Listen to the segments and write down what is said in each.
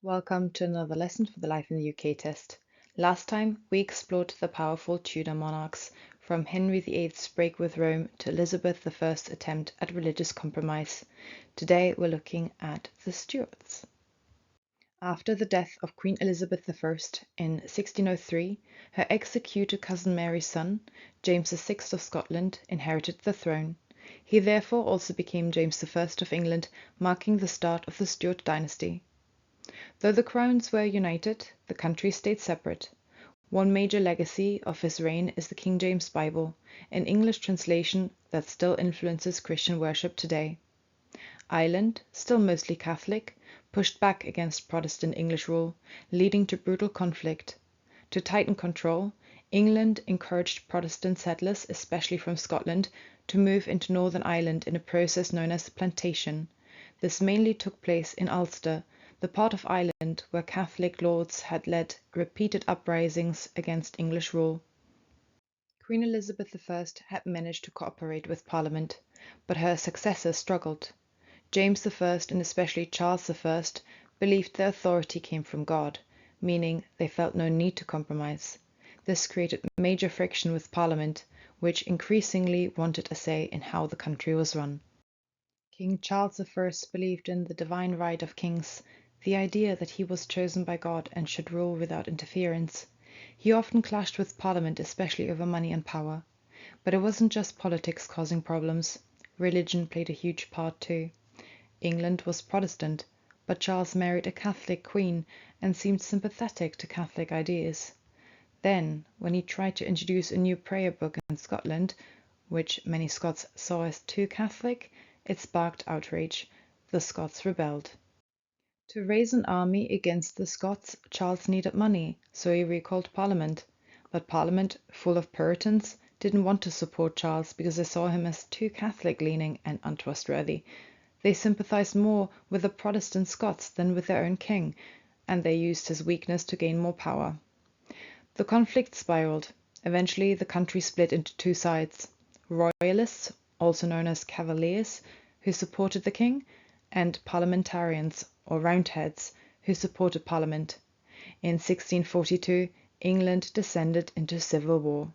Welcome to another lesson for the Life in the UK test. Last time we explored the powerful Tudor monarchs, from Henry VIII's break with Rome to Elizabeth I's attempt at religious compromise. Today we're looking at the Stuarts. After the death of Queen Elizabeth I in 1603, her executed cousin Mary's son, James VI of Scotland, inherited the throne. He therefore also became James I of England, marking the start of the Stuart dynasty. Though the crowns were united, the country stayed separate. One major legacy of his reign is the King James Bible, an English translation that still influences Christian worship today. Ireland, still mostly Catholic, pushed back against Protestant English rule, leading to brutal conflict. To tighten control, England encouraged Protestant settlers, especially from Scotland, to move into Northern Ireland in a process known as plantation. This mainly took place in Ulster, the part of Ireland where Catholic lords had led repeated uprisings against English rule. Queen Elizabeth I had managed to cooperate with Parliament, but her successors struggled. James I and especially Charles I believed their authority came from God, meaning they felt no need to compromise. This created major friction with Parliament, which increasingly wanted a say in how the country was run. King Charles I believed in the divine right of kings, the idea that he was chosen by God and should rule without interference. He often clashed with Parliament, especially over money and power. But it wasn't just politics causing problems. Religion played a huge part too. England was Protestant, but Charles married a Catholic queen and seemed sympathetic to Catholic ideas. Then, when he tried to introduce a new prayer book in Scotland, which many Scots saw as too Catholic, it sparked outrage. The Scots rebelled. To raise an army against the Scots, Charles needed money, so he recalled Parliament. But Parliament, full of Puritans, didn't want to support Charles because they saw him as too Catholic-leaning and untrustworthy. They sympathized more with the Protestant Scots than with their own king, and they used his weakness to gain more power. The conflict spiraled. Eventually, the country split into two sides: Royalists, also known as Cavaliers, who supported the king, and Parliamentarians, or Roundheads, who supported Parliament. In 1642, England descended into civil war.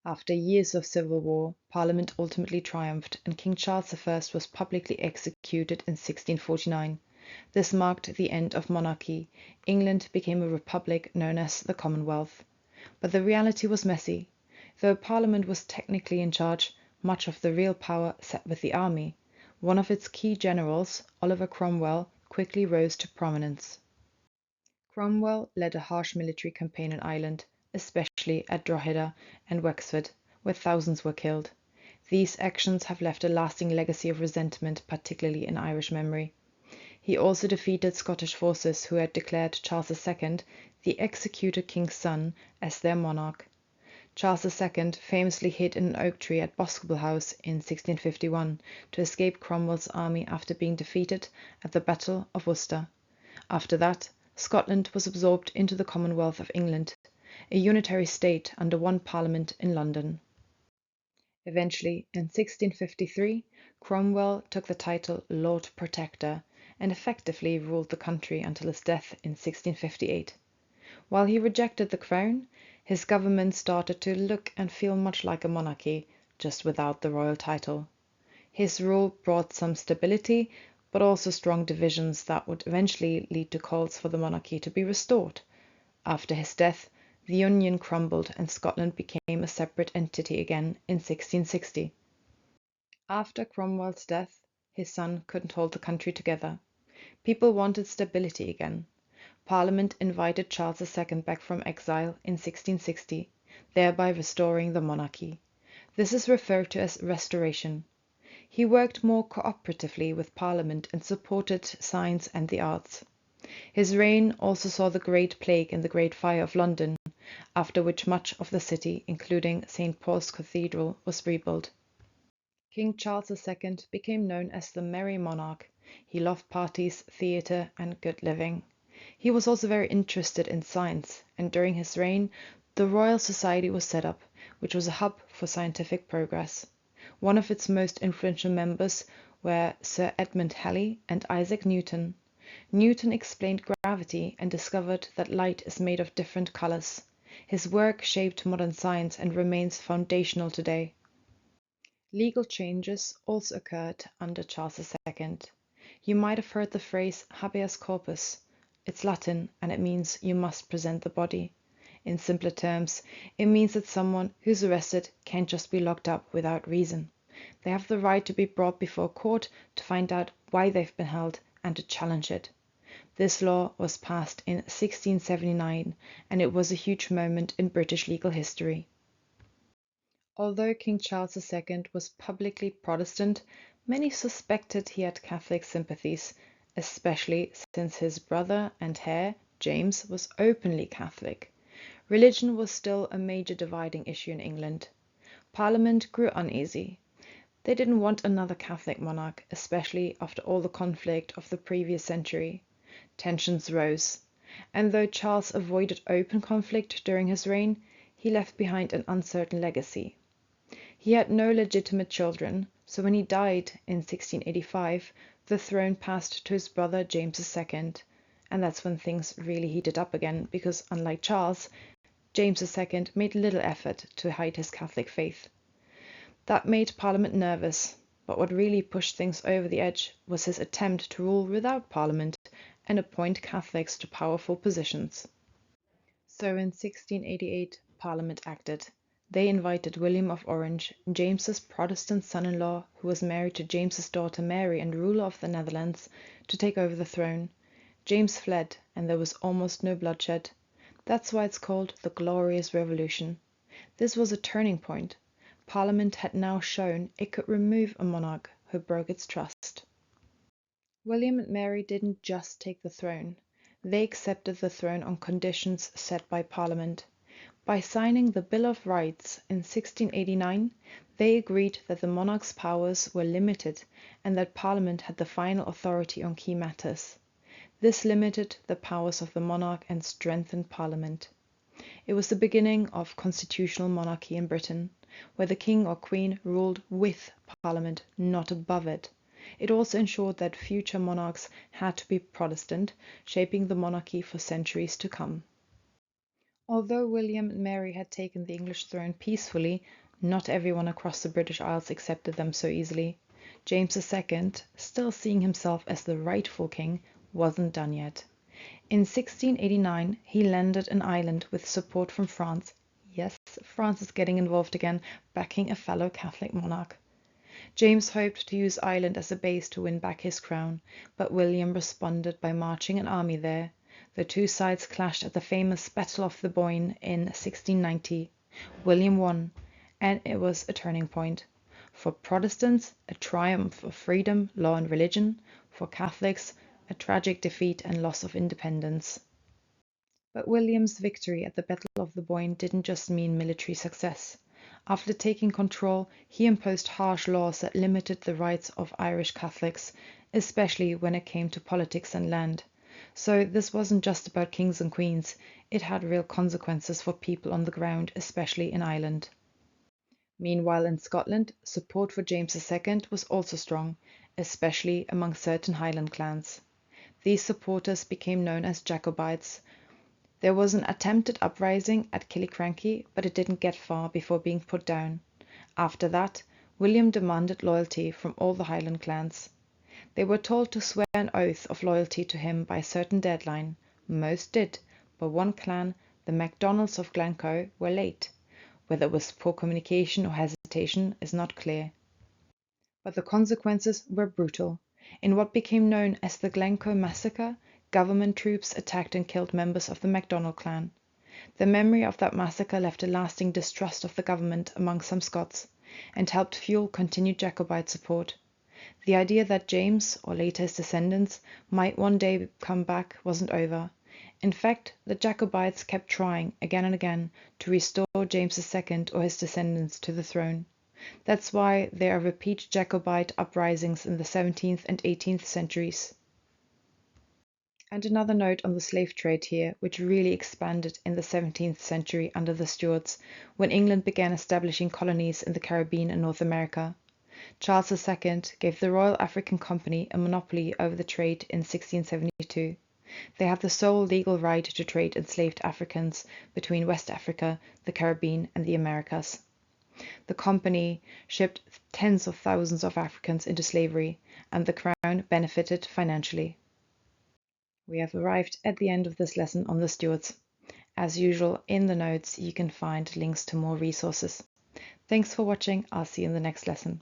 After years of civil war, Parliament ultimately triumphed, and King Charles I was publicly executed in 1649. This marked the end of monarchy. England became a republic known as the Commonwealth. But the reality was messy. Though Parliament was technically in charge, much of the real power sat with the army. One of its key generals, Oliver Cromwell, quickly rose to prominence. Cromwell led a harsh military campaign in Ireland, especially at Drogheda and Wexford, where thousands were killed. These actions have left a lasting legacy of resentment, particularly in Irish memory. He also defeated Scottish forces who had declared Charles II, the executed king's son, as their monarch. Charles II famously hid in an oak tree at Boscobel House in 1651 to escape Cromwell's army after being defeated at the Battle of Worcester. After that, Scotland was absorbed into the Commonwealth of England, a unitary state under one parliament in London. Eventually, in 1653, Cromwell took the title Lord Protector and effectively ruled the country until his death in 1658. While he rejected the crown, his government started to look and feel much like a monarchy, just without the royal title. His rule brought some stability, but also strong divisions that would eventually lead to calls for the monarchy to be restored. After his death, the Union crumbled and Scotland became a separate entity again in 1660. After Cromwell's death, his son couldn't hold the country together. People wanted stability again. Parliament invited Charles II back from exile in 1660, thereby restoring the monarchy. This is referred to as restoration. He worked more cooperatively with Parliament and supported science and the arts. His reign also saw the Great Plague and the Great Fire of London, after which much of the city, including St. Paul's Cathedral, was rebuilt. King Charles II became known as the Merry Monarch. He loved parties, theatre, and good living. He was also very interested in science, and during his reign, the Royal Society was set up, which was a hub for scientific progress. One of its most influential members were Sir Edmund Halley and Isaac Newton. Newton explained gravity and discovered that light is made of different colors. His work shaped modern science and remains foundational today. Legal changes also occurred under Charles II. You might have heard the phrase habeas corpus. It's Latin and it means you must present the body. In simpler terms, it means that someone who's arrested can't just be locked up without reason. They have the right to be brought before a court to find out why they've been held and to challenge it. This law was passed in 1679 and it was a huge moment in British legal history. Although King Charles II was publicly Protestant, many suspected he had Catholic sympathies, especially since his brother and heir, James, was openly Catholic. Religion was still a major dividing issue in England. Parliament grew uneasy. They didn't want another Catholic monarch, especially after all the conflict of the previous century. Tensions rose, and though Charles avoided open conflict during his reign, he left behind an uncertain legacy. He had no legitimate children, so when he died in 1685, the throne passed to his brother James II, and that's when things really heated up again, because unlike Charles, James II made little effort to hide his Catholic faith. That made Parliament nervous, but what really pushed things over the edge was his attempt to rule without Parliament and appoint Catholics to powerful positions. So in 1688, Parliament acted. They invited William of Orange, James's Protestant son-in-law, who was married to James's daughter Mary and ruler of the Netherlands, to take over the throne. James fled, and there was almost no bloodshed. That's why it's called the Glorious Revolution. This was a turning point. Parliament had now shown it could remove a monarch who broke its trust. William and Mary didn't just take the throne. They accepted the throne on conditions set by Parliament. By signing the Bill of Rights in 1689, they agreed that the monarch's powers were limited and that Parliament had the final authority on key matters. This limited the powers of the monarch and strengthened Parliament. It was the beginning of constitutional monarchy in Britain, where the king or queen ruled with Parliament, not above it. It also ensured that future monarchs had to be Protestant, shaping the monarchy for centuries to come. Although William and Mary had taken the English throne peacefully, not everyone across the British Isles accepted them so easily. James II, still seeing himself as the rightful king, wasn't done yet. In 1689, he landed in Ireland with support from France. Yes, France is getting involved again, backing a fellow Catholic monarch. James hoped to use Ireland as a base to win back his crown, but William responded by marching an army there. The two sides clashed at the famous Battle of the Boyne in 1690. William won, and it was a turning point. For Protestants, a triumph of freedom, law, and religion. For Catholics, a tragic defeat and loss of independence. But William's victory at the Battle of the Boyne didn't just mean military success. After taking control, he imposed harsh laws that limited the rights of Irish Catholics, especially when it came to politics and land. So this wasn't just about kings and queens, it had real consequences for people on the ground, especially in Ireland. Meanwhile, in Scotland, support for James II was also strong, especially among certain Highland clans. These supporters became known as Jacobites. There was an attempted uprising at Killiecrankie, but it didn't get far before being put down. After that, William demanded loyalty from all the Highland clans. They were told to swear an oath of loyalty to him by a certain deadline. Most did, but one clan, the MacDonalds of Glencoe, were late. Whether it was poor communication or hesitation is not clear. But the consequences were brutal. In what became known as the Glencoe Massacre, government troops attacked and killed members of the MacDonald clan. The memory of that massacre left a lasting distrust of the government among some Scots, and helped fuel continued Jacobite support. The idea that James, or later his descendants, might one day come back wasn't over. In fact, the Jacobites kept trying, again and again, to restore James II or his descendants to the throne. That's why there are repeat Jacobite uprisings in the 17th and 18th centuries. And another note on the slave trade here, which really expanded in the 17th century under the Stuarts, when England began establishing colonies in the Caribbean and North America. Charles II gave the Royal African Company a monopoly over the trade in 1672. They have the sole legal right to trade enslaved Africans between West Africa, the Caribbean, and the Americas. The company shipped tens of thousands of Africans into slavery, and the Crown benefited financially. We have arrived at the end of this lesson on the Stuarts. As usual, in the notes you can find links to more resources. Thanks for watching. I'll see you in the next lesson.